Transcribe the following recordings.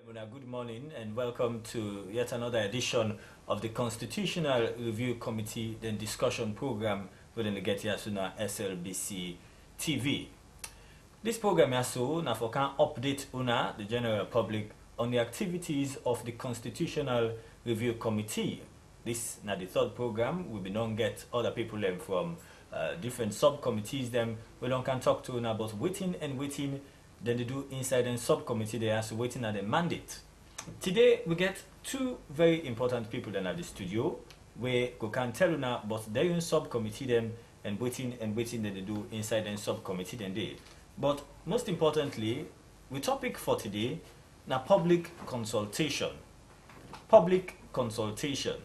Good morning and welcome to yet another edition of the Constitutional Review Committee then discussion program within the Getiasuna SLBC TV. This program also now for can update una the general public on the activities of the Constitutional Review Committee. This now the third program. We be non get other people them from different subcommittees them we don't can talk to una about waiting and waiting. Then they do inside and subcommittee they are waiting at the mandate. Today we get two very important people then at the studio where we can tell you now but they in subcommittee them and waiting then they do inside and subcommittee then they. But most importantly, the topic for today now public consultation. Public consultation.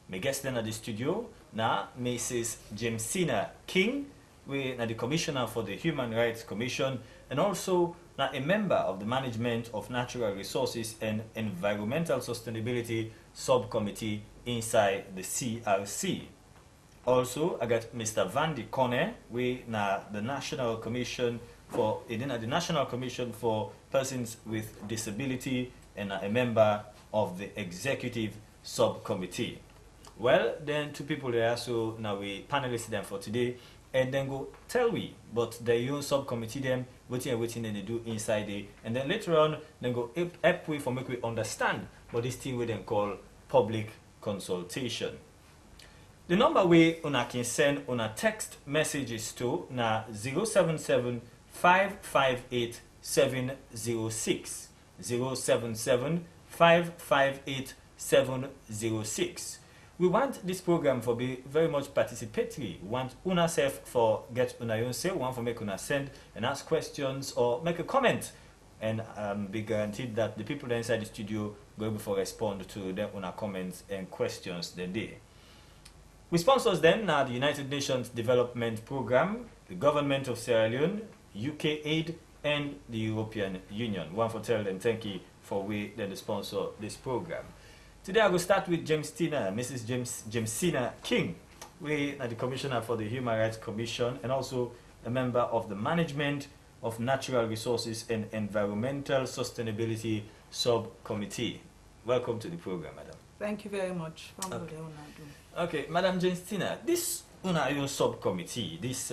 My guest then at the studio now Mrs. Jamesina King, we are the Commissioner for the Human Rights Commission and also now a member of the Management of Natural Resources and Environmental Sustainability Subcommittee inside the CRC. Also, I got Mr. Vandy Kone, we now the National Commission for Persons with Disability and a member of the Executive Subcommittee. Well, then two people there, so now we panelists them for today. And then go tell we, but the own subcommittee them waiting and they do inside the, and then later on then go help we for make we understand what this thing we then call public consultation. The number we una can send una text messages to na 077 558 706 077 558 706. We want this program for be very much participatory. We want una self for get una own say, we want for make una send and ask questions or make a comment, and be guaranteed that the people inside the studio go able to respond to them una comments and questions then they. We sponsors them now the United Nations Development Program, the Government of Sierra Leone, UK Aid, and the European Union. We want to tell them thank you for we then sponsor this program. Today I will start with Mrs. Jamesina King. We are the Commissioner for the Human Rights Commission and also a member of the Management of Natural Resources and Environmental Sustainability Subcommittee. Welcome to the program, Madam. Thank you very much. Okay, Madam Jamesina, this UNAIO subcommittee, this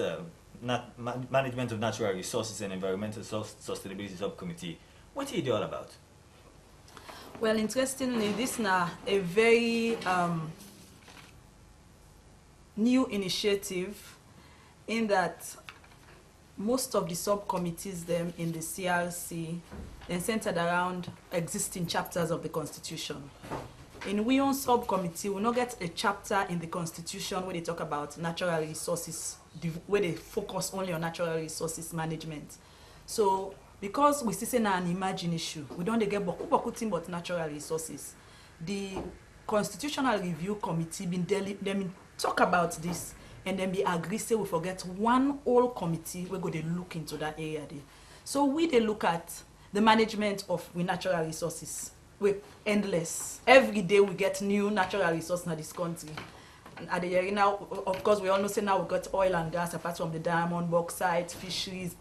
Management of Natural Resources and Environmental Sustainability Subcommittee, what is it all about? Well, interestingly, this is now a very new initiative in that most of the subcommittees them in the CRC are centered around existing chapters of the Constitution. In we own subcommittee, we not get a chapter in the Constitution where they talk about natural resources, where they focus only on natural resources management. So because we see now an emerging issue, we don't get boku thing but natural resources. The Constitutional Review Committee been talk about this and then be agree say we forget one whole committee we go to look into that area there. So we they look at the management of we natural resources. We endless. Every day we get new natural resources in this country. And at the area now, of course, we all know say now we got oil and gas apart from the diamond, bauxite, fisheries,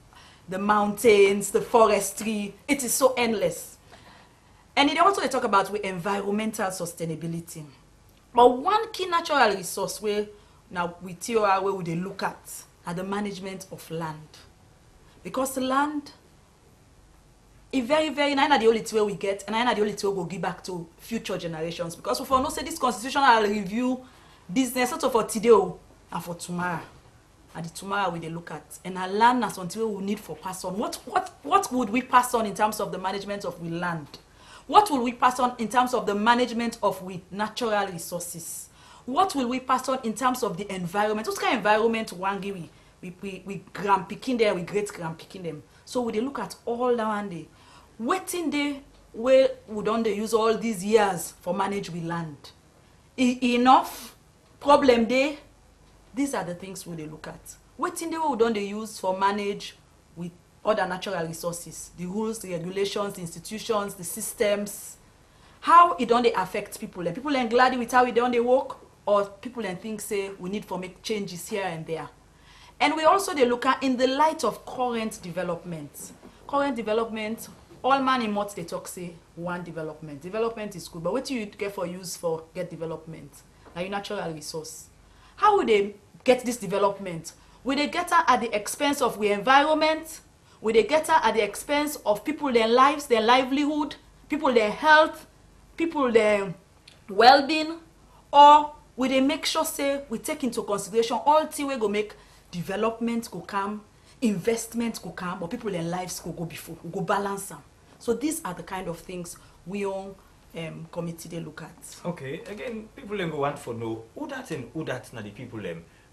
the mountains, the forestry. It is so endless. And it also they talk about with environmental sustainability. But one key natural resource where now we TOR where we they look at are the management of land. Because the land is very, very not the only thing we get, and not the only thing we go give back to future generations. Because we not say this constitutional review business not for today and for tomorrow. And the tomorrow we they look at and our land as until we need for pass on. What would we pass on in terms of the management of we land? What will we pass on in terms of the management of we natural resources? What will we pass on in terms of the environment? What kind of environment we grand picking them, we great grand picking them. So we they look at all that one day. Waiting day where we don't they use all these years for manage we land. Enough problem day. These are the things we they look at. Waiting day we don't they use for manage with other natural resources, the rules, the regulations, the institutions, the systems. How it don't they affect people? And people are glad with how we don't they work, or people and think say we need for make changes here and there. And we also they look at in the light of current development. Current development all man in mot they talk say one development. Development is good, but what do you get for use for get development? Now your natural resource. How would they get this development? Will they get her at the expense of the environment? Will they get her at the expense of people, their lives, their livelihood, people, their health, people, their well-being? Or will they make sure, say, we take into consideration all things we go make development go come, investment go come, but people, their lives go before, go balance them. So these are the kind of things we on committee they look at. Okay, again, people go want for know who that and who that na the people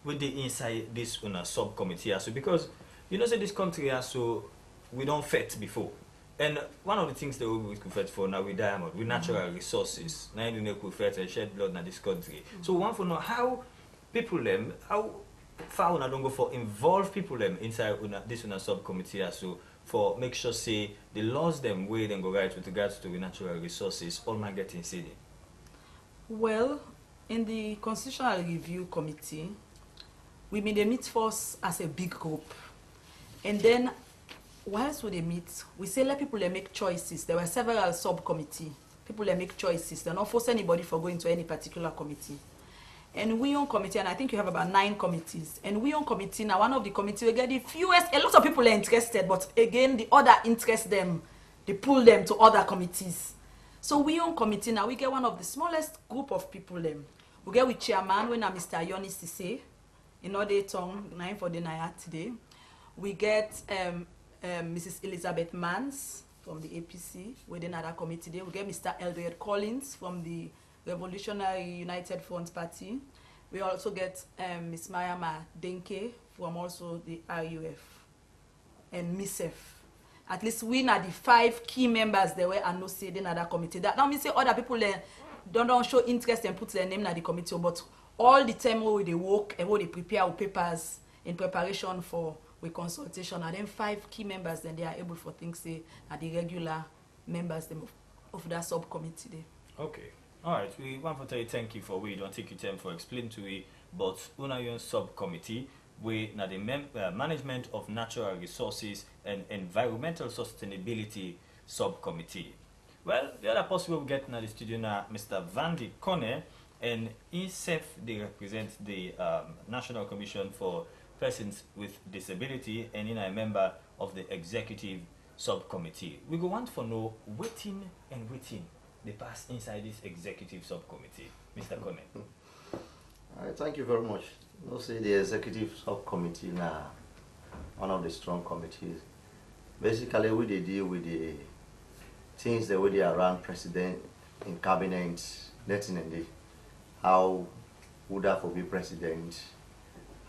with the inside this subcommittee also, because you know say this country also we don't fet before. And one of the things that we could fet for now with diamond, with natural resources, now you could fet and shed blood in this country. So one for know how people how far una don't go for involve people inside this subcommittee also for make sure say the laws them way then go right with regards to the natural resources all man getting city. Well, in the Constitutional Review Committee, we may meet first as a big group, and then whilst we meet, we say let people make choices. There were several subcommittees. People make choices. They don't force anybody for going to any particular committee. And we on committee, and I think you have about 9 committees. And we on committee now, one of the committees we get the fewest. A lot of people are interested, but again, the other interest them. They pull them to other committees. So we on committee now, we get one of the smallest group of people. We get with chairman when Mr. Yonis Sise. In other tongue, 9 for the night today. We get Mrs. Elizabeth Mans from the APC within another committee today. We get Mr. Eldred Collins from the Revolutionary United Front Party. We also get Ms. Mariama Denke from also the RUF and MISEF. At least we are the 5 key members there were and no say in another committee. That now means say other people don't show interest and put their name in the committee, but all the time where they work and where they prepare our papers in preparation for with consultation, and then 5 key members, then they are able for things say are the regular members them of that subcommittee there. Okay. All right. We want to tell you thank you for we don't take your time for explaining to we, but Unayon subcommittee we na the management of natural resources and environmental sustainability subcommittee. Well, the other possible we get in the studio now, Mr. Vandy Kone, and himself they represent the National Commission for Persons with Disability, and in a member of the executive subcommittee. We go want for know waiting and waiting they pass inside this executive subcommittee. Mr. Kone. Thank you very much. You know, say the executive subcommittee now one of the strong committees. Basically we they deal with the things that we around president in cabinet, letting in the how would that for be president,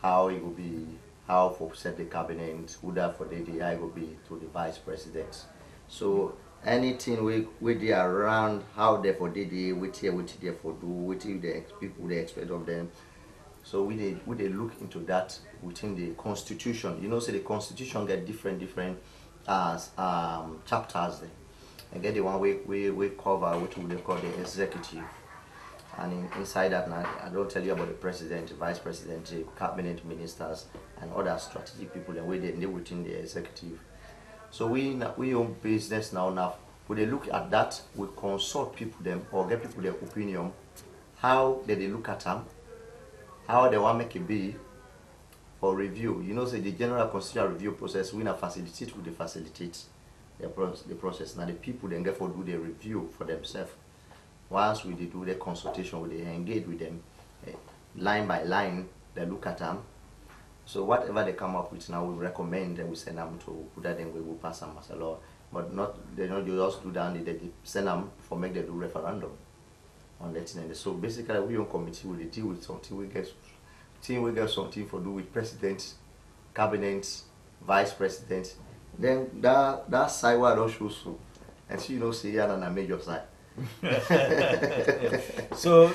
how it will be, how for set the cabinet, would that for the DI will be to the vice president. So anything we do around how they for DD, what they for do, what the people they expect of them. So we they look into that within the constitution. You know, say the constitution get different chapters there. And get the one we cover what we call the executive. And inside that now, I don't tell you about the president, vice president, cabinet ministers, and other strategic people and we they within the executive. So we own business now. When they look at that, we consult people them or get people their opinion, how they look at them, how they want make it be for review. You know, say the general constitutional review process, we now facilitate the process. Now the people then get for do the review for themselves. Once we do the consultation, we engage with them line by line, they look at them. So whatever they come up with now, we recommend and we send them to put that then we will pass them as a law. But not they don't just do that, they send them for make them do referendum on that thing. So basically we on committee we deal with something we get something for do with president, cabinet, vice president. Then that side where I don't show so and so you know see on a major side. so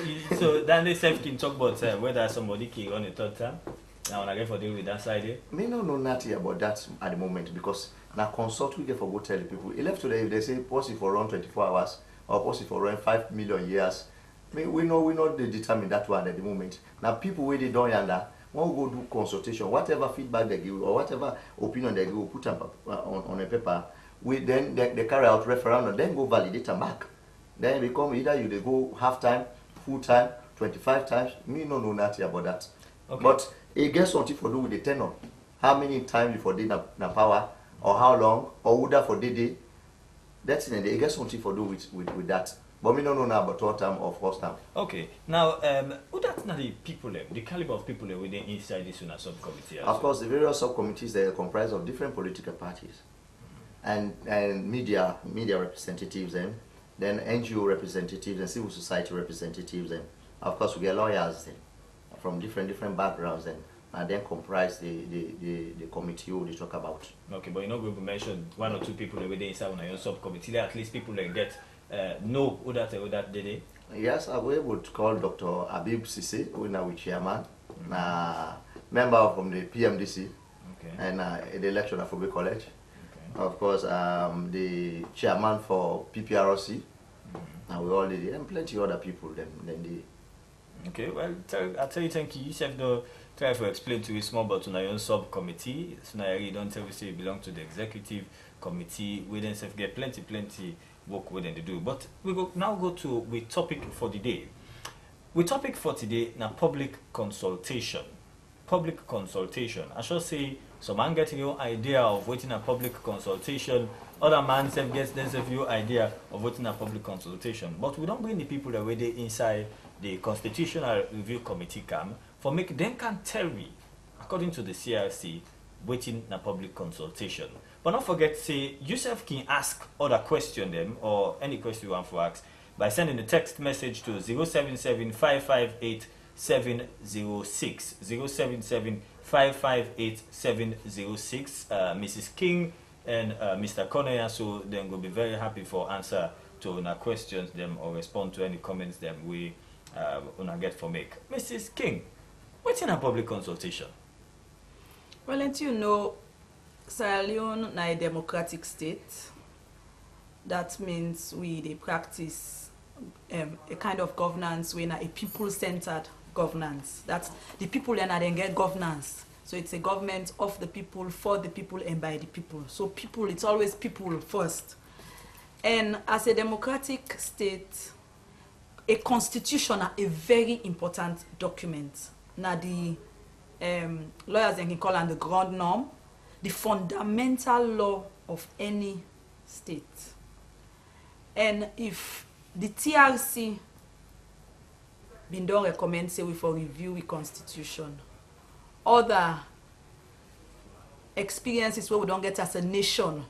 then they self can talk about whether somebody can run a third term. Now when I get for deal with that side here. Me no know nothing about that at the moment because now consult we get for go tell the people. It left today if they say possible for run 24 hours or possible for run 5 million years. We know they determine that one at the moment. Now people where they don't yonder won't go do consultation, whatever feedback they give or whatever opinion they give, we'll put them on a paper. we then they carry out referendum, then go validate them back. Then it become either you they go half time, full time, 25 times. Me no know nothing about that. Okay. But it gets something for do with the tenor. How many times you for day na power, or how long, or would that for day. That's in it gets something for do with that. But me no know now about third time or first time. Okay. Now, who that's not the people the caliber of people within inside this subcommittee? Of course, the various subcommittees they are comprised of different political parties, and media representatives, and then NGO representatives and civil society representatives, and of course we get lawyers then from different backgrounds, and then comprise the committee who they talk about. Okay, but you're not going to mention one or two people within inside on your subcommittee. At least people that get know who that did. Yes, I would call Dr. Habib Sisi, who is now chairman, member from the PMDC, okay, and the lecturer for Bay College. Okay. Of course, the chairman for PPRC, and we all did, and plenty of other people. Then the. Okay, well, I'll tell you thank you. You have to try to explain to you small about your own subcommittee. So now you don't tell you say you belong to the executive committee. We then get plenty work within to do. But we now go to the topic for the day. We topic for today now public consultation. Public consultation. I should say some man getting your idea of waiting a public consultation. Other man gets a few idea of waiting a public consultation. But we don't bring the people that were there inside the Constitutional Review Committee come for make them can tell me, according to the CRC, waiting a public consultation. But don't forget, say, yourself can ask other question them or any question you want to ask by sending a text message to 077 558 706 077 558 706. Mrs. King and Mr. Conner, so then will be very happy for answer to our questions them or respond to any comments that we get for make. Mrs. King, what's in a public consultation? Well, and you know, Sierra Leone is a democratic state. That means they practice a kind of governance where a people-centered governance. That's the people then get governance. So it's a government of the people, for the people, and by the people. So people, it's always people first. And as a democratic state, a constitution is a very important document. Now the lawyers can call it the grand norm, the fundamental law of any state. And if the TRC don't recommend say we for review the constitution, other experiences where we don't get as a nation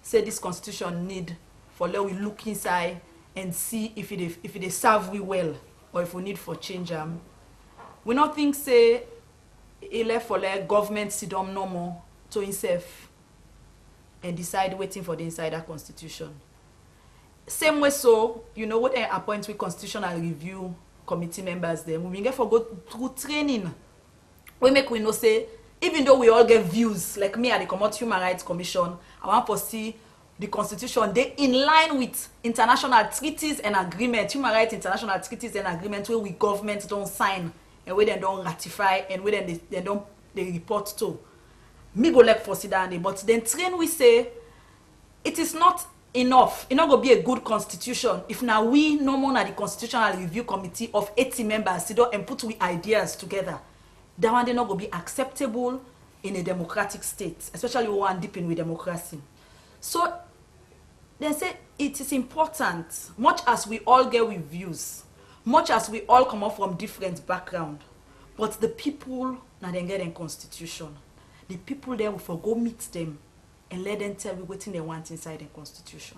say this constitution need for let we look inside and see if it serve we well or if we need for change them. We not think say it left for like government sit down no more to himself and decide waiting for the insider constitution. Same way so, you know what they appoint with constitutional review committee members then we get for go through training. We know say even though we all get views, like me at the Common Human Rights Commission, I want to see the constitution they in line with international treaties and agreements, human rights international treaties and agreements where we governments don't sign and where they don't ratify and where they report to. Me go like for Sidani, but then train we say it is not enough. It's not gonna be a good constitution if now we no more na the Constitutional Review Committee of 80 members sit down and put we ideas together. That one they not gonna be acceptable in a democratic state, especially one deep with democracy. So they say it is important, much as we all get with views, much as we all come up from different background, but the people now they get a constitution. The people there will for go meet them and let them tell me what they want inside the constitution.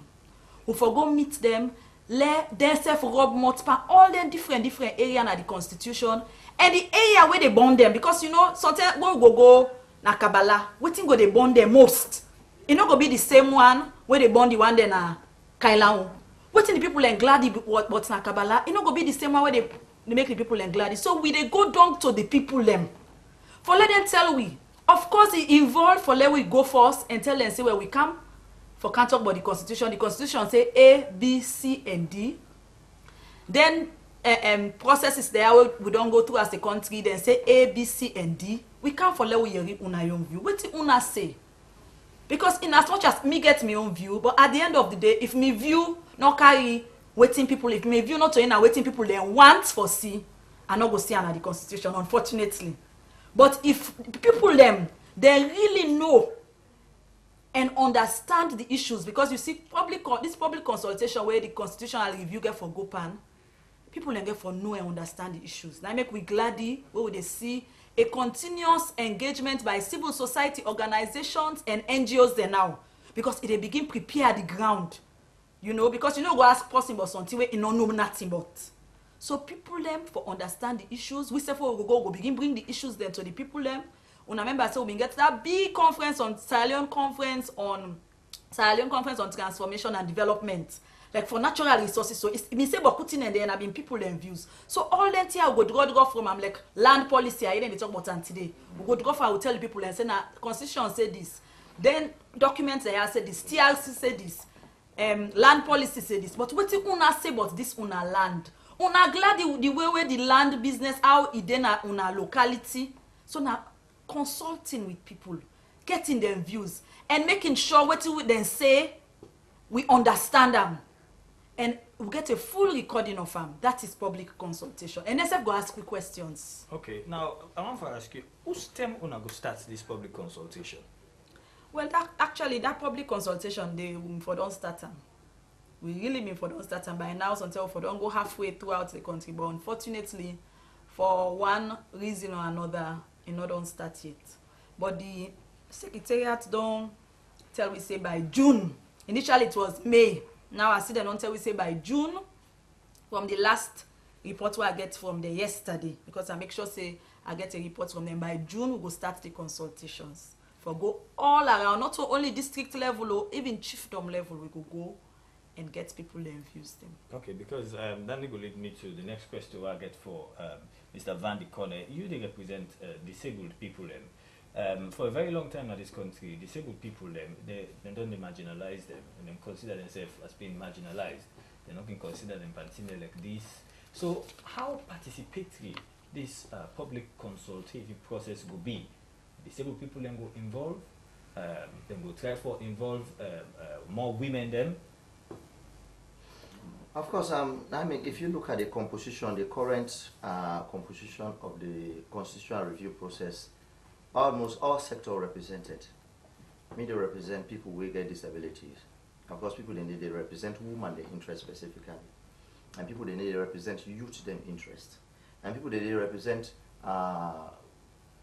We for go meet them, let them self rub multiple all them different areas of the constitution and the area where they bond them, because you know sometimes when we go na Kabbalah, waiting go they bond them most. It not gonna be the same one where they bond the one then na Kailaon. Waiting the people and glad but na Kabbalah, it not gonna be the same one where they make the people and glad. So we they go down to the people them. For let them tell we. Of course it involved for let we go first and tell them say where we come. For can't talk about the constitution. The constitution say A, B, C, and D. Then processes there we don't go through as a country, then say A, B, C, and D. We can't follow we read una young view. What una say? Because in as much as me get my own view, but at the end of the day, if me view not carry waiting people, if me view not to waiting people they want for see, I not go see under the constitution, unfortunately. But if people them they really know and understand the issues, because you see this public consultation where the constitutional review get for GoPan, people then get for know and understand the issues. Now make we gladly where they see a continuous engagement by civil society organizations and NGOs there now, because it they begin prepare the ground, you know, because you know go ask person about something where you know nothing about. So people them for understand the issues. We say for we go begin bring the issues then to the people them. Una remember so we get that big conference on Sierra Leone conference on transformation and development, like for natural resources. So it's me say but putting in there and have been people and views. So all that here we go from I'm like land policy. I didn't talk about that today. We go for I will tell the people and say now constitution say this. Then documents they have said this. TRC say this. Land policy say this. But what you una say about this una land? Una glad the way where the land business how it then una locality. So now consulting with people, getting their views, and making sure what you then say we understand them, and we get a full recording of them. That is public consultation. And NSF go ask you questions. Okay, now I want to ask you, whose time una go start this public consultation? Well, that public consultation they for don't start them. We really mean for don't start them by now until for don't go halfway throughout the country. But unfortunately, for one reason or another, it not don't start yet. But the secretariat don't tell we say by June. Initially it was May. Now I see they don't tell we say by June. From the last report I get from the yesterday, because I make sure say I get a report from them by June. We go start the consultations for go all around, not only district level or even chiefdom level. We go and get people and views them. Okay, because that will lead me to the next question I get for Mr. Van de Corne. You they represent disabled people. For a very long time in this country, disabled people they don't marginalize them and they consider themselves as being marginalized. They're not being considered in particular like this. So how participatory this public consultative process will be? Disabled people then go involve, then go try for involve more women them. Of course, I mean, if you look at the composition, the current composition of the constitutional review process, almost all sectors represented. They represent people with disabilities. Of course, people they represent women, their interest specifically. And people they represent youth, them interest. And people they represent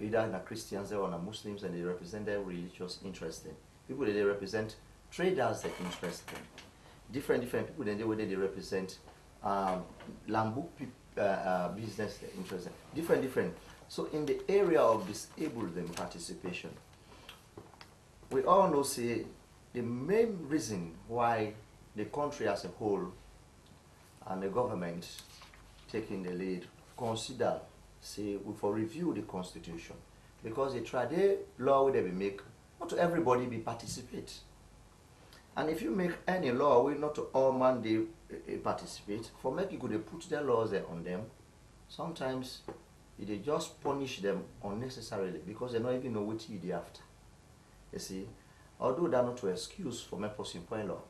either Christians or Muslims, and they represent their religious interest. People they represent traders, their interest. Different people then they represent Lambu business interest, different. So in the area of disabled them participation, we all know say the main reason why the country as a whole and the government taking the lead consider say we for review the constitution, because the trade law will they be make not to everybody be participate. And if you make any law, will not all man they participate. For make people they put their laws there on them. Sometimes they just punish them unnecessarily because they don't even know what they after. You see, although they're not to excuse for my person point law,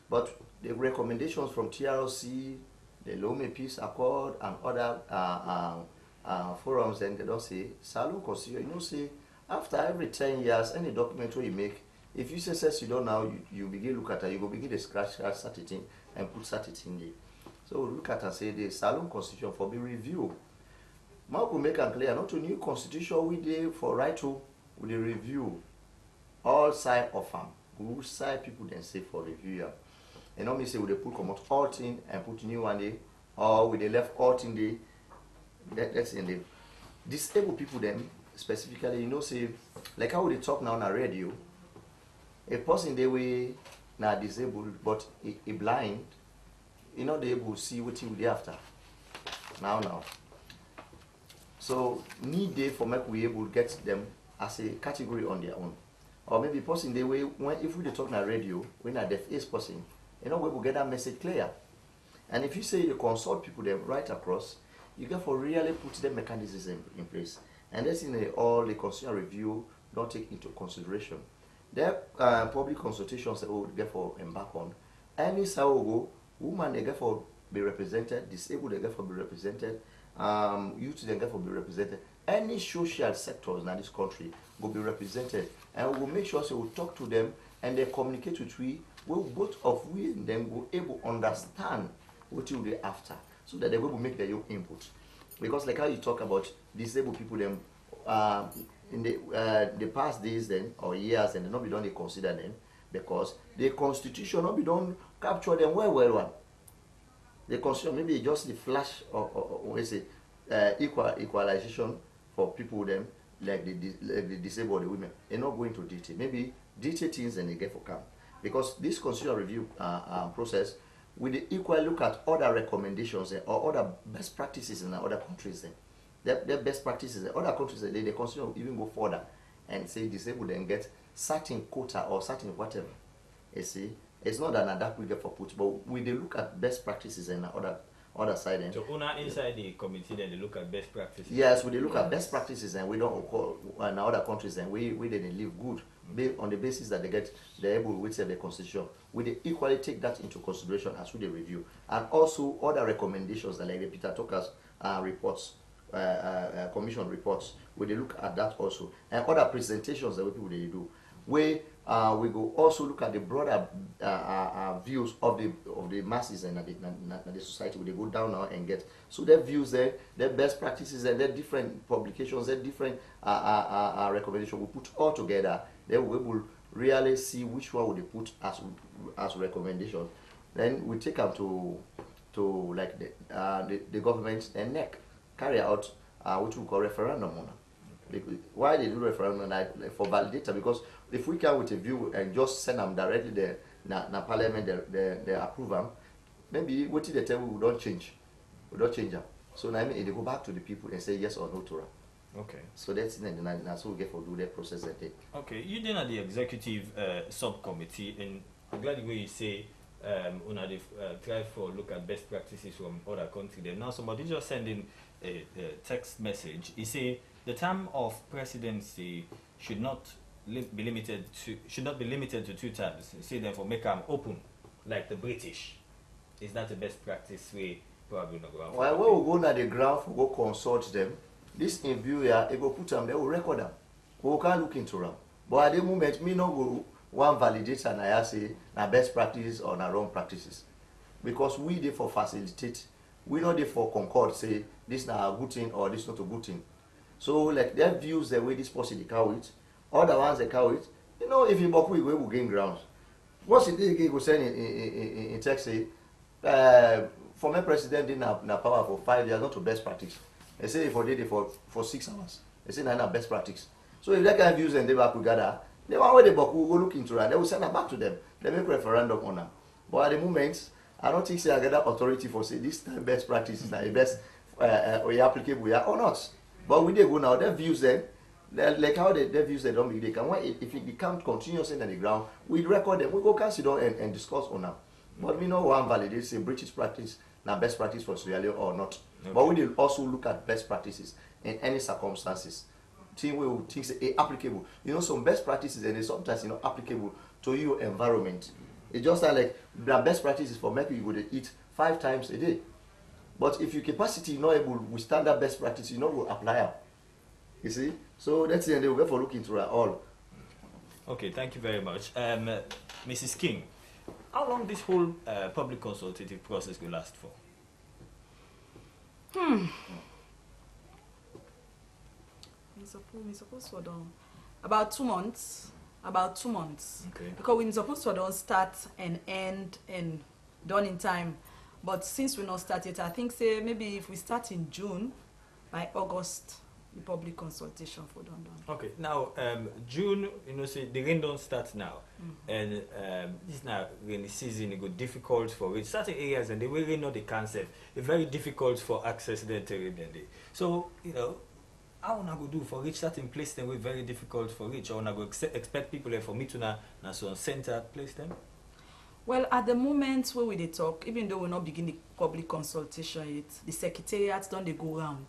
but the recommendations from TRC, the Leone Peace Accord, and other forums, then they don't say Salon consider. You know, say after every 10 years, any document where you make. If you say you don't now, you begin look at it, you go begin to scratch certain and put certain there. So look at and say the Salon Constitution for be review. Now we make it clear, not a new constitution we did for right to with the review. All side of them. Which side people then say for review. And not me say we they put come out all thing and put new one day, or we they left all thing there. That's in the disabled people then specifically, you know, say like how they talk now on a radio. A person they way now disabled but a blind, you know they able to see what you do after. Now. So need they for make we able to get them as a category on their own. Or maybe person they way when if we talk on radio, when a deaf is person, you know we will get that message clear. And if you say you consult people them right across, you get for really put the mechanisms in place. And that's in all the constitutional review don't take into consideration. There public consultations they will get for embark on. Any side will go, woman they get for be represented, disabled they get for be represented, youth they get for be represented. Any social sectors in this country will be represented, and we will make sure so we talk to them and they communicate with we. Well, both of we and them will able to understand what you they after, so that they will make their own input. Because like how you talk about disabled people, them in the past days then or years, and not be done they consider them because the constitution not be done capture them well. The constitution maybe just the flash or we say equalization for people them like the disabled the women. They're not going to detail. Maybe detail things and they get for come. Because this constitutional review process will equally look at other recommendations or other best practices in other countries. Their best practices in other countries, they consider even go further and say disabled and get certain quota or certain whatever. You see, it's not an adapt we get for put, but we they look at best practices in other side. So inside the committee, then they look at best practices. Yes, we they look at best practices, and we don't call in other countries, and we didn't live good. On the basis that they're able to say the constitution, we equally take that into consideration as we review, and also other recommendations that like the Peter Tucker's reports, commission reports, we look at that also, and other presentations that people they do. We go also look at the broader views of the masses and the society. We go down now and get so their views there, their best practices and their different publications, their different recommendations. We put all together. Then we will really see which one would they put as recommendation. Then we take them to like the government and NEC carry out which we call referendum on. Why they do referendum like for validator? Because if we come with a view and just send them directly there, na parliament they approve them, maybe what they tell we don't change. We don't change them. So now they go back to the people and say yes or no to them. Okay. So that's so we get for do that process that day. Okay, you then at the executive subcommittee, and I'm glad the way you say una try for look at best practices from other countries. Then now somebody just sending a text message. He say the term of presidency should not be limited to 2 terms. Say therefore make them open like the British. Is that the best practice way? Probably not go. Well, when we go na the ground, we go consult them. This in view here, they go put them, they will record them. We can't look into them. But at the moment, me no go one validate and I say na best practices or na wrong practices. Because we there for facilitate, we not there for concord, say this na a good thing or this not a good thing. So like their views, the way this person they carry it, other ones they carry it. You know, if you buck we will gain grounds. What's it they go send in text say former president didn't have power for 5 years, not to best practice. They say for did it for 6 hours. They say na best practice. So if that kind of views and they back together, the one where they buck will go look into that. They will send it back to them. They make referendum on them. But at the moment, I don't think say I get that authority for say this time best practice is not the best or applicable or not. But when they go now, their views then, like how their views they don't be, they can if it becomes continuous in the ground, we record them, we go consider and discuss on them. But we know one validate say British practice now best practice for Australia or not. Okay. But we will also look at best practices in any circumstances. Thing we will think say applicable. You know some best practices and they sometimes applicable to your environment. It's just like the best practices for maybe you would eat 5 times a day. But if your capacity is not able to withstand that best practice, you know will apply it. You see? So that's the end. They will go for looking through it all. Okay, thank you very much. Mrs. King, how long this whole public consultative process will last for? We supposed to done about 2 months. About 2 months. Okay. Because we're supposed to don't start and end and done in time. But since we're not started, I think say maybe if we start in June, by August, the public consultation for done. Okay. Now June, say the rain don't start now, and this now rainy season. It go difficult for it. Certain areas and they really know the concept. It's very difficult for access the Caribbean Day. So how I go do for reach certain place then we very difficult for reach, or I go expect people there for me to na so center place them? Well, at the moment where we talk, even though we're not begin the public consultation yet, the secretariats don't they go round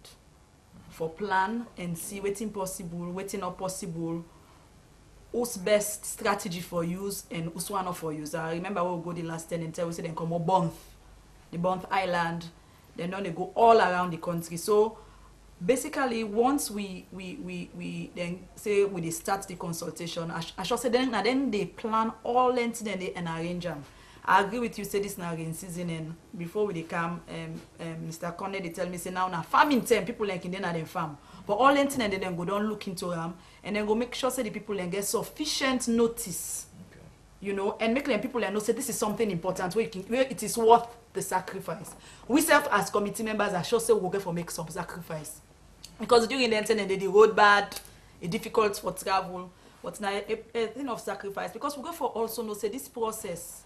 for plan and see waiting possible, waiting not possible, who's best strategy for use and who's one for use. I remember when we go the last 10 and tell we say then come on the Bonth Island, then they go all around the country. So basically, once we then say we start the consultation, I should say then they plan all ends and they arrange them. I agree with you. Say this now in season and before we come, Mr. Conde they tell me say now farming time people like in then farm, but all ends and then go down look into them and then go make sure say the people then get sufficient notice, you know, and make them people know say this is something important where it is worth the sacrifice. We self as committee members are sure say we'll get for make some sacrifice. Because during the internet, the road bad, it's difficult for travel, but now a thing of sacrifice. Because we go for also know say this process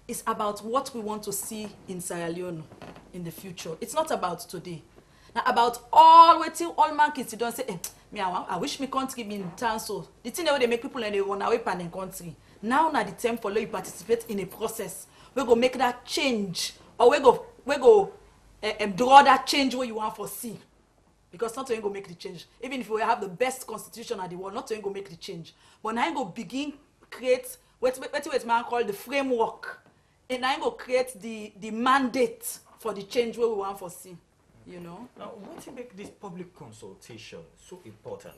is about what we want to see in Sierra Leone in the future. It's not about today. Now about all waiting, all markets, you don't say, I wish my country be in town so. The thing that they make people and they run away from the country. Now the time for you participate in a process. We go make that change, or we go draw that change where you want to see. Because not only go make the change. Even if we have the best constitution in the world, not only go make the change. But now I go begin create what man call the framework. And I go create the mandate for the change where we want to see. You know? Now, what to make this public consultation so important?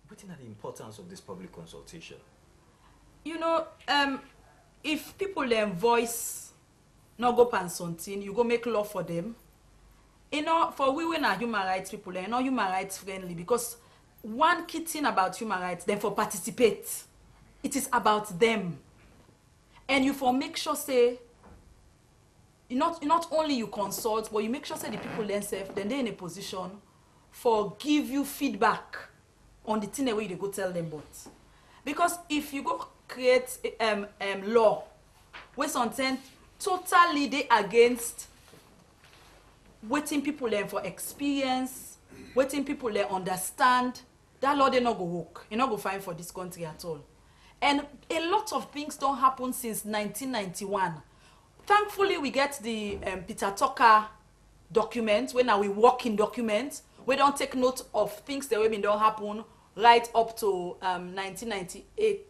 What is the importance of this public consultation? You know, if people then voice not go pan something, you go make law for them. You know, for we are human rights people, they're not human rights friendly because one key thing about human rights, then for participate, it is about them. And you for make sure say, not only you consult, but you make sure say the people themselves, then they're in a position for give you feedback on the thing that way they go tell them about. Because if you go create law, where something totally they against waiting people learn for experience, waiting people learn understand, that law they not go work. You not go find for this country at all. And a lot of things don't happen since 1991. Thankfully, we get the Peter Tucker document, when now we working document, we don't take note of things that women don't happen right up to 1998,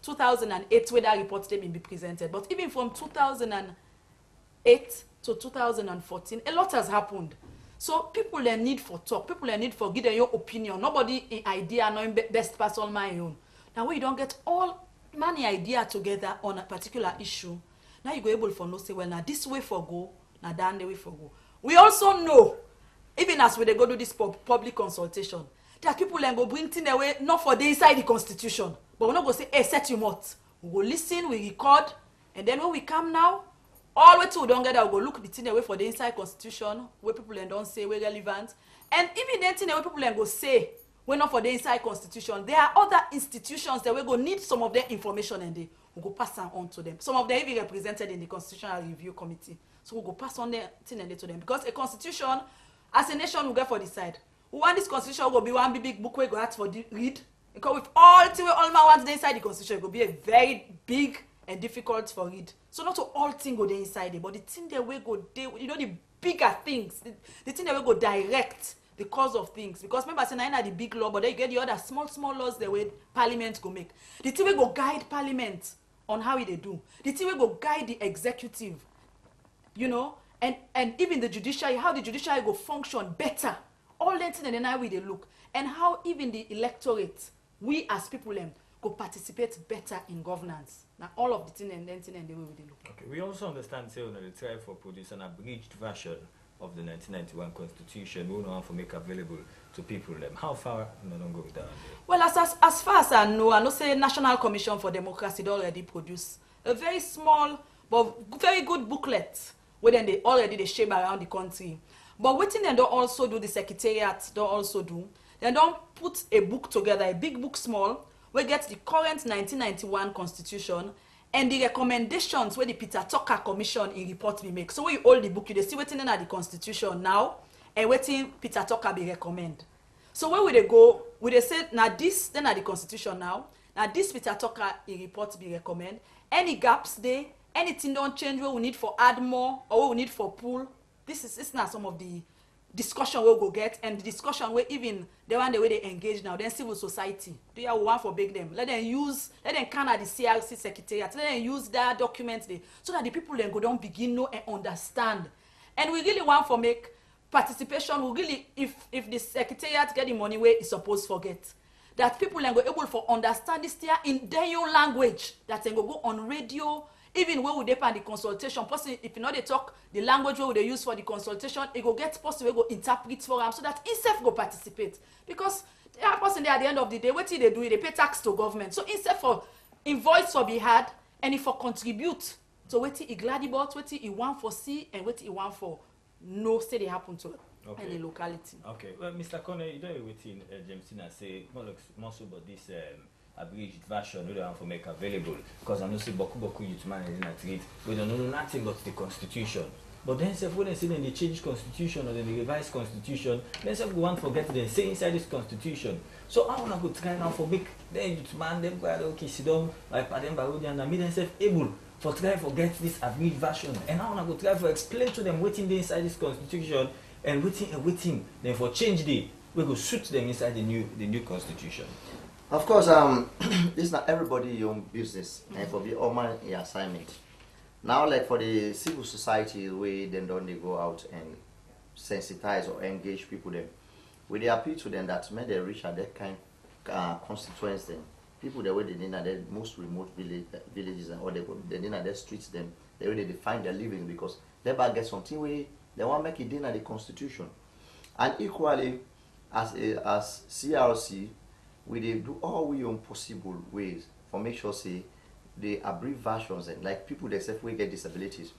2008, where that report they be presented. But even from 2008 to 2014, a lot has happened. So people they need for talk, people they need for give them your opinion. Nobody idea knowing best pass on my own. Now when you don't get all many idea together on a particular issue, now you go able for no say well now this way for go, now down the way for go. We also know, even as we they go do this public consultation, that people then go bring things away not for the inside the constitution, but we're not go say hey set you mouth. We go listen, we record, and then when we come now. All the way till we don't get that, we go look the thing away for the inside constitution, where people then don't say we're relevant. And even then thing where people then go say, we're not for the inside constitution, there are other institutions that we go need some of their information and they will go pass on to them. Some of them even represented in the Constitutional Review Committee. So we'll go pass on their thing and to them. Because a constitution, as a nation, we get for decide. We want this constitution will be one big book where we go out for the read. Because with all the all my wants inside the constitution, it will be a very big and difficult for read. So not to all things go there inside it, but the thing that we go there, you know, the bigger things, the thing that we go direct the cause of things. Because remember, saying I the big law, but then you get the other small laws the way Parliament go make. The thing we go guide Parliament on how they do. The thing we go guide the executive, you know, and even the judiciary, how the judiciary go function better. All that thing and then how we they look, and how even the electorate, we as people go participate better in governance. Now all of the thing and then the way we look. Okay. We also understand say the try for produce an abridged version of the 1991 Constitution. We want to make available to people. How far don't go with that? Well, as far as I know say National Commission for Democracy already produced a very small but very good booklet where then they already shape around the country. But what thing they don't also do, the secretariat don't also do, they don't put a book together, a big book small, we get the current 1991 Constitution and the recommendations where the Peter Tucker Commission in report we make. So when you hold the book, you see waiting at the Constitution now and waiting Peter Tucker be recommend. So where would they go? Would they say now this then at the Constitution now this Peter Tucker in report be recommend? Any gaps there, anything don't change where we need for add more or where we need for pull. This is not some of the discussion we'll go get, and the discussion where even the one the way they engage now, then civil society, do you want for big them? Let them can at the CRC secretariat, let them use that document there, so that the people then go down begin know and understand. And we really want for make participation, we really, if the secretariat get the money where it's supposed to forget, that people then go able for understand this there in their own language, that then go on radio, even where we depend the consultation, person if you know they talk the language where they use for the consultation, it go get person where go interpret for them so that himself go participate. Because the person there at the end of the day, what they do, they pay tax to government. So instead for invoice for be had and if for contribute to what he glad about, what he want for see and what he want for no say they happen to any locality. Okay, well, Mr. Connor, you don't waiting, Jamesina say more so about this abridged version we don't have to make available because I know say boku youth man in a treat we don't know nothing but the constitution. But then when they say then they change constitution or then they revise constitution, then say go and forget they say inside this constitution. So I wanna go try now for make then youth man them go okay sit down like Padem Barodian and make themselves able for try forget this abridged version. And I wanna go try for explain to them waiting they inside this constitution and waiting then for change day we go suit them inside the new constitution. Of course, it's not everybody your own business, and for the all my assignment. Now, like for the civil society, we then don't they go out and sensitize or engage people them. We they appeal to them that may they reach at that kind constituents them. People the way they in the most remote villages and or they in the streets them, the way they find their living because they might get something where they want to make it in the constitution. And equally, as CRC. We do all we own possible ways for make sure say the abbreviated versions and like people that say we get disabilities,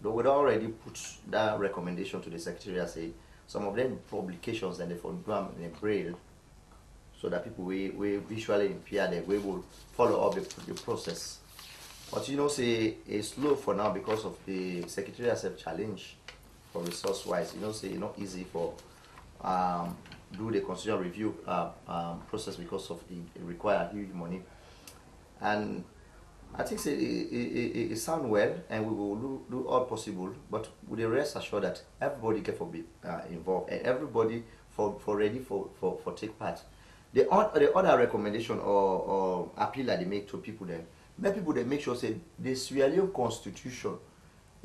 they would already put that recommendation to the secretariat say some of them publications and they for do them in braille so that people we visually impaired they will follow up the process. But you know say it's slow for now because of the secretariat challenge for resource wise. You know say it's not easy for do the constitutional review process because of the require huge money, and I think it sounds well, and we will do all possible. But with the rest assured that everybody can be involved and everybody for ready for take part. The other recommendation or appeal that they make to people then, make people they make sure say the Sierra Leone constitution.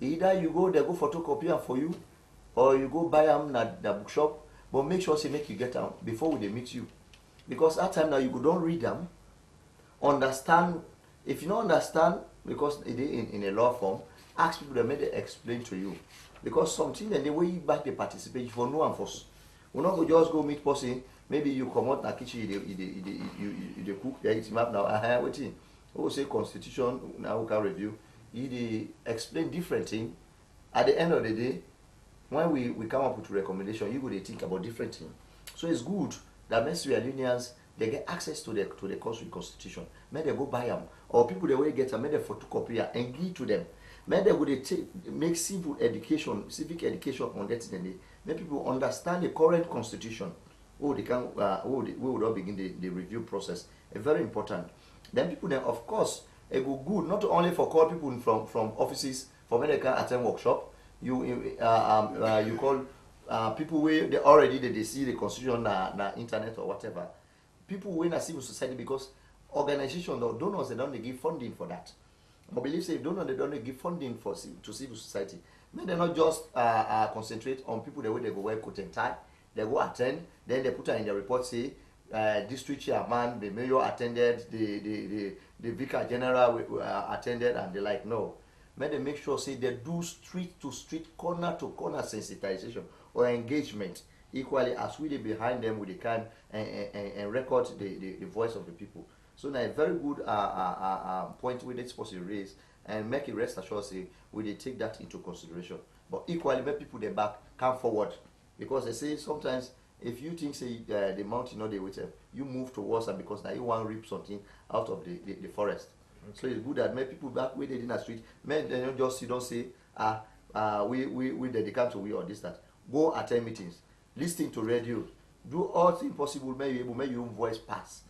Either you go they go photocopy them for you, or you go buy them at the bookshop. But make sure say make you get them before they meet you, because that time now you don't read them, understand. If you don't understand, because it is in a law form, ask people that may they explain to you, because something and the way you back the participate for no one force. We not go just go meet person. Maybe you come out in the kitchen, you cook, they eat map now. Waiting. Oh, say constitution now we can review. You explain different thing. At the end of the day, when we come up with a recommendation, you go to think about different things. So it's good that most unions they get access to the constitution. May they go buy them, or people they will get them, may they photocopy and give to them. May they would make civic education on that thing. May people understand the current constitution. They can we would all begin the review process. Very important. Then people then of course it go good not only for call people from offices for when they can attend workshop. You call people where they see the constitution na internet or whatever. People who in a civil society because organizations or donors they don't give funding for that. I believe say donors they don't give funding to civil society. May they not just concentrate on people the way they go wear coat and tie. They go attend, then they put in the report say district chairman, the mayor attended, the vicar general attended, and they like no. May they make sure say they do street to street, corner to corner sensitization or engagement equally as we dey behind them with the can and record the voice of the people. So now a very good point we this supposed to raise and make it rest assured say we dey take that into consideration. But equally make people they back come forward, because they say sometimes if you think say the mountain not the way you move towards them because now you want to reap something out of the forest. Okay. So it's good that many people back where they in the street, men they don't just don't say we dedicate to we or this that. Go attend meetings, listen to radio, do all things possible, make your own voice pass.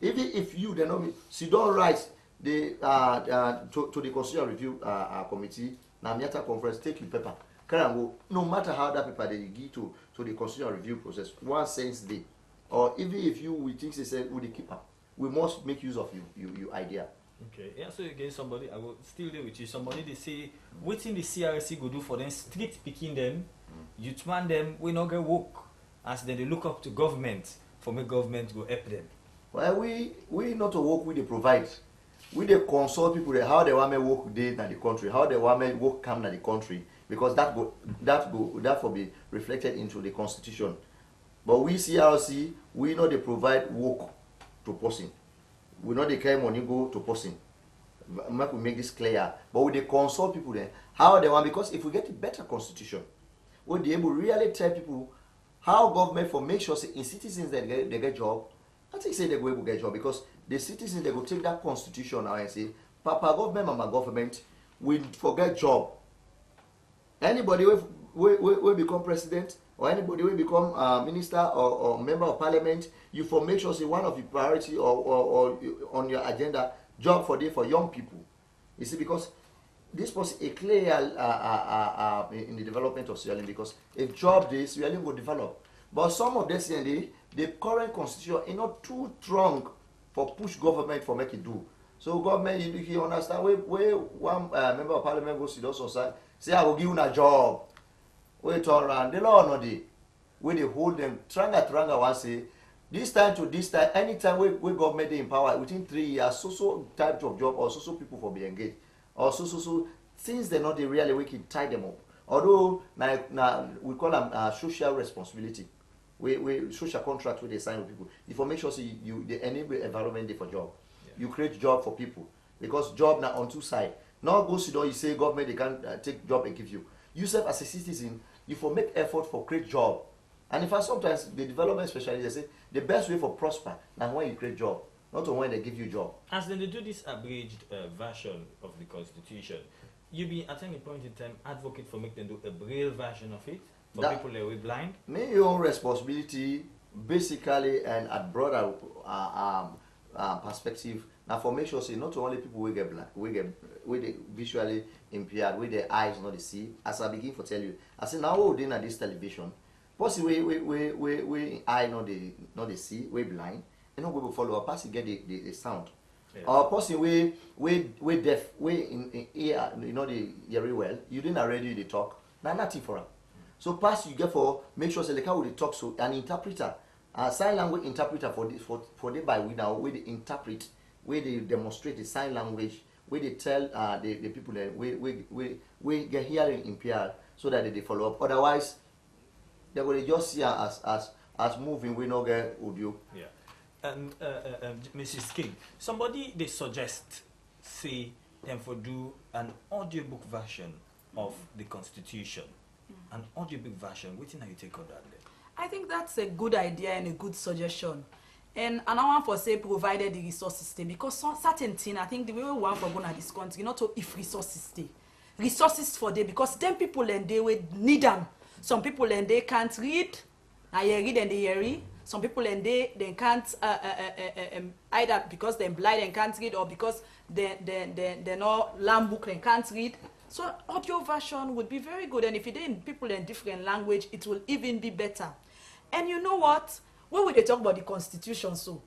Even if you they not sit down write the to the constitutional review committee, now Miata conference, take your paper, no matter how that paper they give to the constitutional review process, 1 cent day, or even if we think they say we keep up, we must make use of your idea. Okay, yeah, so again, somebody, I will still deal with you. Somebody, they say, what in the CRC go do for them, street picking them, youth man them, we not get work, as then they look up to government, for make government go help them. Well, we not to work, we they provide. We they consult people that how they want me work day in the country, how they want me work come in the country, because that will be reflected into the constitution. But we CRC, we know they provide work to person. We know they carry money go to person. We make this clear. But we they consult people then how they want, because if we get a better constitution, we'll be able to really tell people how government for make sure say in citizens they get job. I think say they go able to get job, because the citizens they go take that constitution now and say, Papa government, Mama government, we forget job. Anybody will become president, or anybody will become minister or member of parliament, you for make sure say one of the priority or on your agenda job for young people. You see, because this was a clear in the development of Sierra Leone, because if job this Sierra Leone will develop. But some of this the current constitution is not too strong for push government for make it do. So government, you understand, where one member of parliament goes to those society, say I will give you a job. We turn around, the law no dey. Where they hold them, tranga one say, this time to this time, anytime we government dey in power, within 3 years, so type of job or so people for be engaged. Or so things they not they really we can tie them up. Although now we call them social responsibility. We social contract with they sign with people. Information so they enable environment for job. Yeah. You create job for people, because job now on two sides. Now go sit down, you say government they can take job and give you. You self as a citizen, you for make effort for create job. And in fact sometimes the development specialists they say the best way for prosper now when you create job, not when they give you job. As then they do this abridged version of the constitution, you be at any point in time advocate for make them do a braille version of it for that, people that are blind? Me your own responsibility basically, and at broader perspective. Now for make sure say not only people will get blind, we they visually impaired, with their eyes not to see. As I begin to tell you, I say now we're doing at this television. Possibly we eye not they see, we blind, and not we will follow up. Possibly get the sound. Yeah. Or possibly we deaf, we in ear, you know they hear well. You didn't already they talk. Now nothing for them. So pass you get for make sure say like how they talk, so an interpreter, sign language interpreter for this for the by we now where they interpret, where they demonstrate the sign language, where they tell the people that we get hearing impaired so that they follow up. Otherwise they will just see as moving, we not get audio. Yeah. And Mrs. King, somebody they suggest say them for do an audiobook version of the Constitution. An audiobook version. What do you take on that then? I think that's a good idea and a good suggestion. And another one for say provided the resources stay, because some certain thing I think the way we want for going to this country, not to if resources stay. Resources for them, because them people and they will need them. Some people and they can't read. Now you read and they read. Some people and they can't either because they're blind and can't read, or because they're not learn book and can't read. So audio version would be very good, and if it in people in different language, it will even be better. And you know what? When we talk about the Constitution, so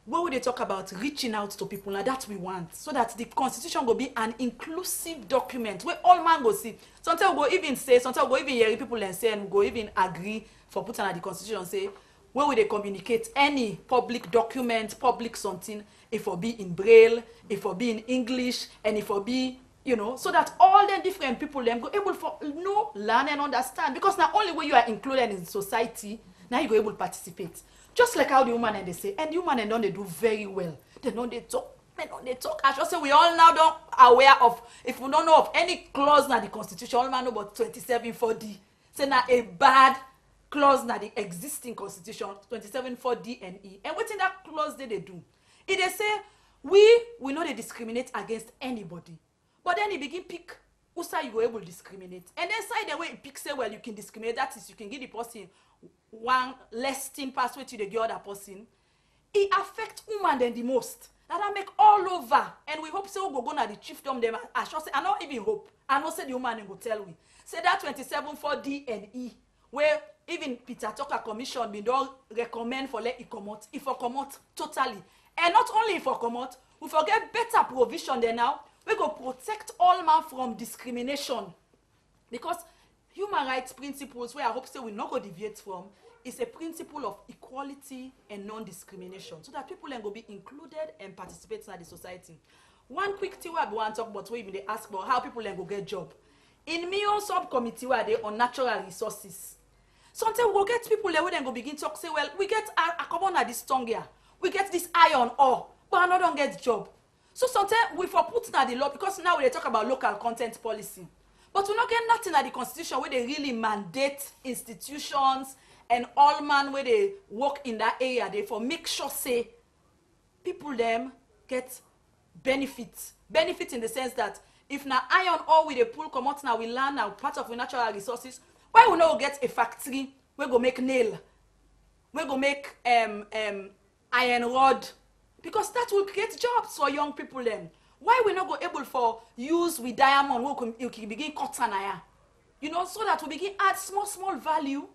when we talk about reaching out to people, now that we want, so that the Constitution will be an inclusive document where all man go see. Sometimes we go even say, sometimes we go even hear people and say, and we go even agree for putting on the Constitution say, where would they communicate any public document, public something, if it be in Braille, if it be in English, and if it be, you know, so that all the different people them go able for know, learn and understand. Because not only when you are included in society, now you go able to participate. Just like how the woman and they say, and the woman and they do very well. They know they talk. I just say we all now don't aware of, if we don't know of any clause in the Constitution, all man know about 27(4)(d). Say now a bad clause in the existing Constitution, 27(4)(d) and E. And what in that clause they do? If they say we know they discriminate against anybody. But then he begin pick who say you go able to discriminate. And then side the way he pick say, well, you can discriminate, that is you can give the person one less thing pass way to the other person. It affects woman than the most. That make all over, and we hope so we go na the chiefdom them. I sure say I not even hope. I know say the woman go tell we. Say that 27 for D and E, where even Peter Tucker Commission been don't recommend for let it come out. If for come out totally, and not only if for come out, we forget better provision there now. We go protect all man from discrimination, because human rights principles where I hope say we not go deviate from is a principle of equality and non-discrimination, so that people then go be included and participate in the society. One quick thing I want to talk about, where even they ask about how people then go get job. In me own subcommittee where they on natural resources. Sometimes we go get people there where then go begin talk say, well, we get a common at this tongue here, we get this iron ore, but I don't get job. So sometimes we for put at the law, because now they talk about local content policy, but we not get nothing at the constitution where they really mandate institutions and all man where they work in that area, they for make sure say people them get benefits. Benefit in the sense that if na iron ore we they pull come out now, we land now part of the natural resources, why we not get a factory we go make nail, we go make iron rod, because that will create jobs for young people then. Why we not go able for use with diamond we can begin cut and you know, so that we begin add small value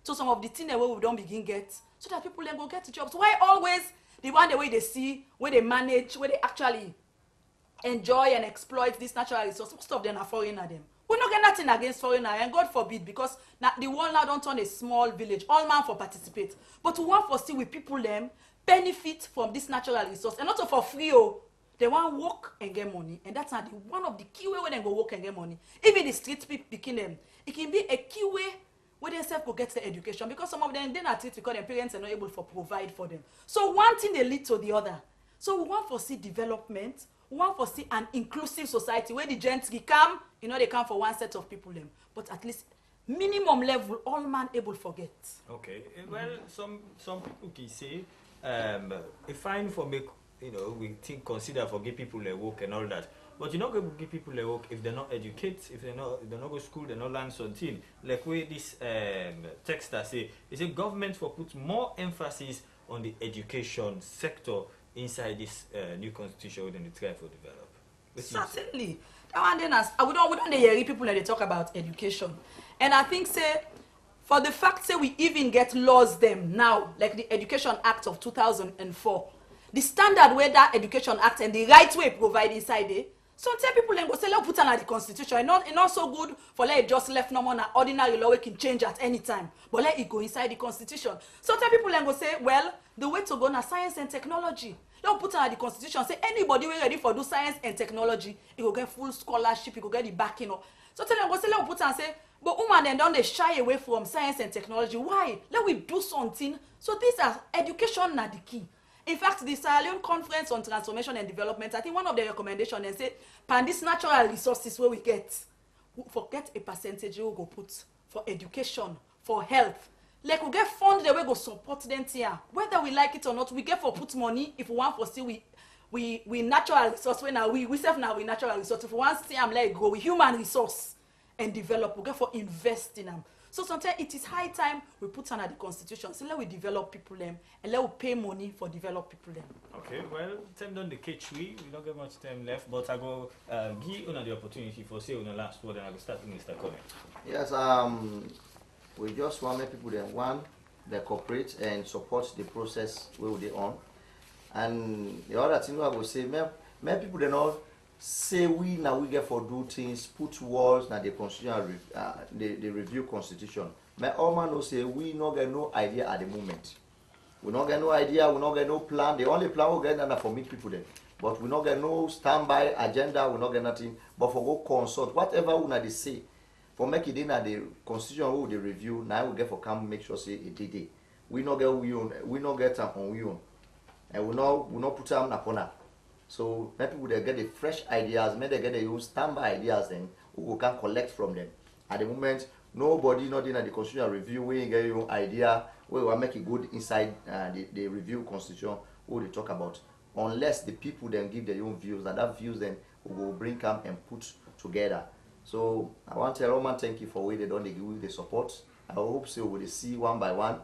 to some of the things that we don't begin get, so that people then go get jobs. Why always the one the way they see, where they manage, where they actually enjoy and exploit this natural resource, most of them are foreigner them. We not get nothing against foreigner, and God forbid, because now the world now don't turn a small village, all man for participate. But we want for see with people them benefit from this natural resource, and also for free. Oh, they want work and get money, and that's not the one of the key way when they go work and get money. Even the street people picking them, it can be a key way where they self go get the education, because some of them they not treat because their parents are not able to provide for them. So one thing they lead to the other. So we want to see development, we want to see an inclusive society where the gentry come, you know, they come for one set of people them, but at least minimum level all man able to forget. Okay, well, some people can say a fine for make, you know, we think consider for give people a work and all that. But you're not going to give people a work if they're not educated, if they're not go to school, they're not learn something. Like where this text that say, it's a government for put more emphasis on the education sector inside this new constitution within the try for develop. Certainly. That one then as we don't hear people that they talk about education. And I think say for the fact say we even get laws them now, like the Education Act of 2004, the standard where that Education Act and the right way provide inside it. Sometimes people then go say, let's put on the constitution. It's not so good for let it just left no more ordinary law we can change at any time. But let it go inside the constitution. Sometimes people then go say, well, the way to go now science and technology. Let's put on the constitution. Say anybody we ready for do science and technology, you go get full scholarship, you go get the backing up. Sometimes they go say, let's put on say, but woman then don't they shy away from science and technology. Why? Let we do something. So these are education na the key. In fact, the Sierra Leone Conference on Transformation and Development, I think one of the recommendations they say, pan this natural resources where we forget a percentage we go put for education, for health. Like we get funds that we go support them here. Whether we like it or not, we get for put money if we want for see we natural resource when now we self now we natural resource. If we want to see them let it go, we human resource and develop, we get for invest in them. So sometimes it is high time we put under the constitution. So let we develop people them and let we pay money for develop people them. Okay, well, time done the K3. We don't get much time left, but I go give you the opportunity for say on the last word, and I will start with Mr. Collins. Yes, we just want make people them one, they cooperate and support the process where they on. And the other thing I will say, many people they know say we now we get for do things, put walls now the constitution, the review constitution. My all man know say we not get no idea at the moment. We not get no idea, we not get no plan. The only plan we get now for meet people then. But we not get no standby agenda, we not get nothing. But for go consult, whatever we they say, for make it in at the constitution we the review, now we get for come make sure say it did. We not get we not get them on we own. And we not put them in a corner. So maybe people they get the fresh ideas, maybe they get the use standby ideas then we can collect from them. At the moment, nobody not in the constitutional review, we ain't get your idea, we will make it good inside the review constitution what they talk about. Unless the people then give their own views, and that views then we will bring them and put together. So I want to tell Roman thank you for where they don't give you the support. I hope so we will see one by one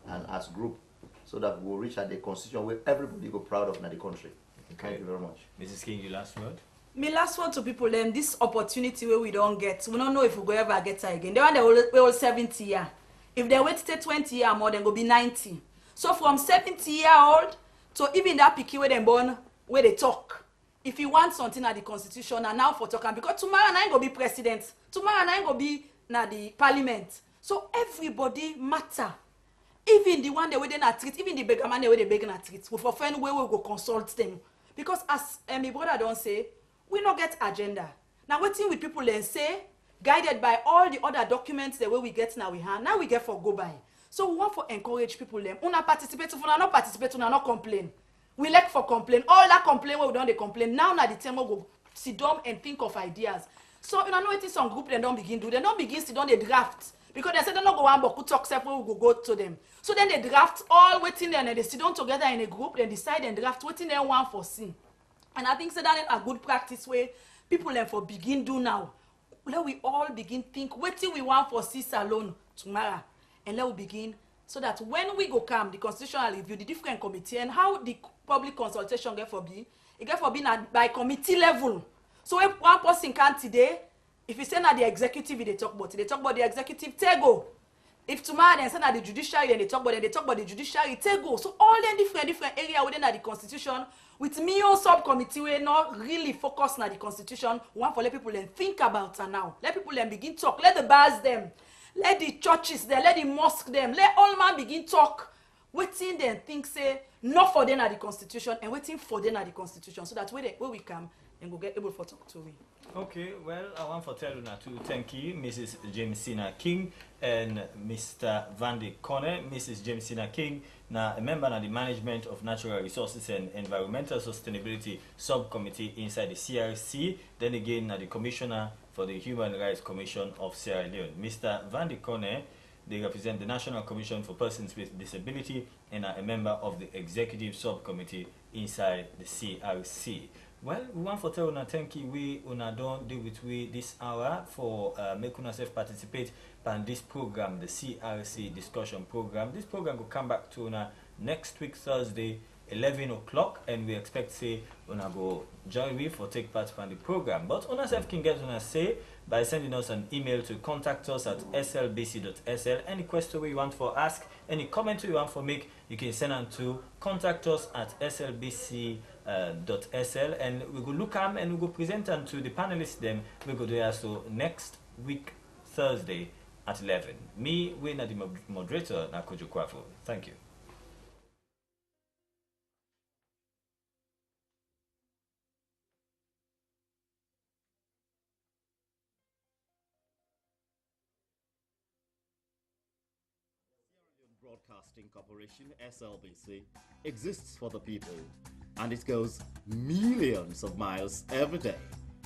and as group so that we will reach at the constitution where everybody go proud of in the country. Thank you very much. Mrs. King, your last word? Me last one to people them this opportunity where we don't get, we don't know if we go ever get her again. They want the whole 70 year. If they wait till 20 year more, then go be 90. So from 70-year-old to even that picky where they born, where they talk. If you want something at the constitution and now for talking, because tomorrow I ain't gonna be president, tomorrow I ain't gonna be na the parliament. So everybody matter. Even the one they wait na treat, even the beggar man they wait they beg na treat. We for find where we go consult them. Because as my brother don't say, we not get agenda. Now waiting with people then say, guided by all the other documents the way we get now we have, now we get for go by. So we want to encourage people them. Una participate, if una not participate, una not complain. We like for complain. All that complain where we don't they complain. Now the time we go sit down and think of ideas. So you know it's some group they don't begin do. They don't begin sit down they draft. Because they said they don't go one but could talk separate we go to them. So then they draft all waiting there and they sit down together in a group, then decide and draft waiting there one for see. And I think so that is a good practice where people learn for begin do now. Let we all begin think what we want for see alone tomorrow. And let we begin so that when we go come the constitutional review, the different committee and how the public consultation get for be, it get for be by committee level. So if one person can today, if you say that the executive they talk about the executive take go. If tomorrow they say that the judiciary and they talk about the judiciary take go. So all the different area within the constitution with me own subcommittee we not really focus on the constitution. We want for let people then think about it now. Let people then begin talk. Let the bars them. Let the churches there. Let the mosque them. Let all man begin talk. Waiting then think say not for them at the constitution and waiting for them at the constitution so that where we come and go get able to talk to we. Okay, well, I want to tell you now to thank you, Mrs. Jamesina King and Mr. Vandy Connor. Mrs. Jamesina King, now a member of the Management of Natural Resources and Environmental Sustainability Subcommittee inside the CRC. Then again, the Commissioner for the Human Rights Commission of Sierra Leone. Mr. Vandy Connor, they represent the National Commission for Persons with Disability and are a member of the Executive Subcommittee inside the CRC. Well, we want to tell you thank you. We don't deal with we this hour for make una self participate in this program, the CRC discussion program. This program will come back to una next week Thursday, 11 o'clock, and we expect say una go join we for take part in the program. But una self can get una say by sending us an email to contact us at slbc.sl. Any question you want to ask, any comment you want to make, you can send them to contact us at slbc.sl, and we go look them and we go present them to the panelists. Them we go do so next week Thursday at 11. Me, we na the moderator na Kojo Kwafo. Thank you. Broadcasting Corporation, SLBC, exists for the people, and it goes millions of miles every day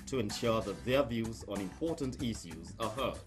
to ensure that their views on important issues are heard.